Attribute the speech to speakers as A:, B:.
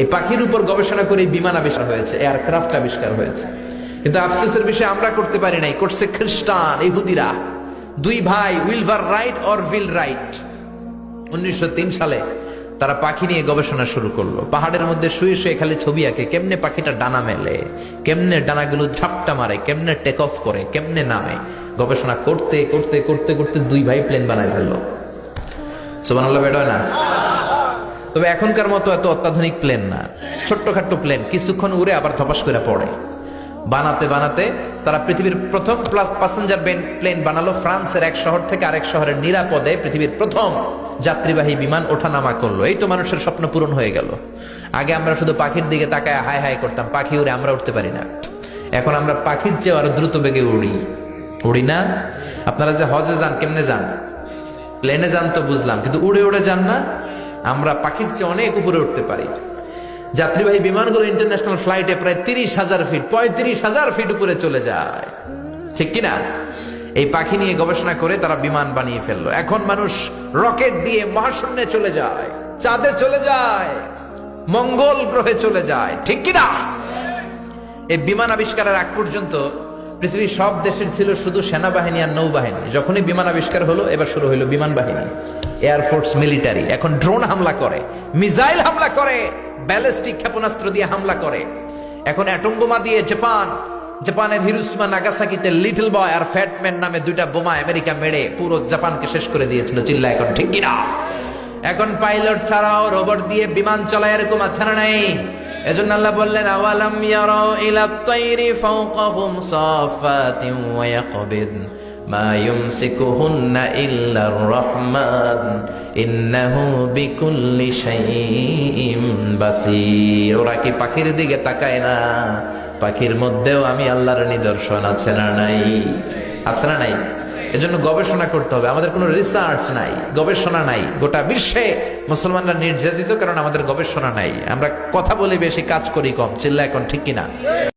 A: এই পাখির উপর গবেষণা করে বিমান আবিষ্কার হয়েছে, এয়ারক্রাফট আবিষ্কার হয়েছে। কিন্তু আফসোসের বিষয় আমরা করতে পারি নাই, করছে খ্রিস্টান ইহুদিরা। দুই ভাই উইলভার রাইট অর উইল রাইট 1903 সালে তারা পাখি নিয়ে গবেষণা শুরু করলো। পাহাড়ের মধ্যে শুয়ে শুয়ে খালি ছবি আঁকে, কেমনে পাখিটা ডানা মেলে, কেমনে ডানাগুলো ঝাপটা মারে, কেমনে টেক অফ করে, কেমনে নামে। গবেষণা করতে করতে করতে করতে দুই ভাই প্লেন বানায় ফেললো। সুবহানাল্লাহ, বেটা না? তবে এখনকার মতো এত অত্যাধুনিক প্লেন না, ছোট্টখাট্ট প্লেন, কিছুক্ষণ উড়ে আবার ধপাস করে পড়ে। বানাতে বানাতে তারা পৃথিবীর প্রথম প্যাসেঞ্জার প্লেন বানালো। ফ্রান্সের এক শহর থেকে আরেক শহরের নিরাপদে পৃথিবীর প্রথম যাত্রীবাহী বিমান ওঠানামা করলো। এই তো মানুষের স্বপ্ন পূরণ হয়ে গেল। আগে আমরা শুধু পাখির দিকে তাকায় হায় হায় করতাম, পাখি উড়ে, আমরা উঠতে পারি না। এখন আমরা পাখির চেয়ে আরো দ্রুত বেগে উড়ি না? আপনারা যে হজে যান, কেমনে যান? প্লেনে যান তো বুঝলাম, কিন্তু উড়ে উড়ে যান না? আমরা পাখির চেয়ে অনেক উপরে উঠতে পারি। যাত্রীবাহী বিমানগুলো ইন্টারন্যাশনাল ফ্লাইটে প্রায় 30,000 ফিট, 35,000 ফিট উপরে চলে যায়, ঠিক কিনা? এই পাখি নিয়ে গবেষণা করে তারা বিমান বানিয়ে ফেললো। এখন মানুষ রকেট দিয়ে মহাশূন্যে চলে যায়, চাঁদে চলে যায়, মঙ্গল গ্রহে চলে যায়, ঠিক কিনা? এই বিমান আবিষ্কারের আগ পর্যন্ত পৃথিবীর সব দেশের ছিল শুধু সেনাবাহিনী আর নৌবাহিনী। যখনই বিমান আবিষ্কার হলো, এবার শুরু হলো বিমান বাহিনী, এয়ারফোর্স, মিলিটারি। এখন ড্রোন হামলা করে, মিসাইল হামলা করে, ব্যালিস্টিক ক্ষেপণাস্ত্র দিয়ে হামলা করে। এখন অ্যাটম বোমা দিয়ে জাপানের হিরোশিমা নাগাসাকিতে লিটল বয় আর ফ্যাটম্যান নামে দুইটা বোমা আমেরিকা মেরে পুরো জাপানকে শেষ করে দিয়েছিল। চিল্লা এখন, ঠিক কিনা? এখন পাইলট ছাড়াও রোবট দিয়ে বিমান চলায়, এরকম আছে না নাই? এজন্য আল্লাহ বললেন, আওয়ালাম ইয়ারাউ ইলা তাইরি ফাওকাহুম সাফাতিন ওয়া ইয়াকবিদ মা ইউমসিকুহুন্না ইল্লার রহমান ইন্নাহু বিকুল্লি শাইইন বাসীর। ওরা কি পাখির দিকে তাকায় না? পাখির মধ্যেও আমি আল্লাহর নিদর্শন আছে না নাই? আছে না নাই? এজন্য গবেষণা করতে হবে। আমাদের কোনো রিসার্চ নাই, গবেষণা নাই। গোটা বিশ্বে মুসলমানরা নির্যাতিত, কারণ আমাদের গবেষণা নাই। আমরা কথা বলি বেশি, কাজ করি কম। চিল্লা এখন, ঠিক কিনা?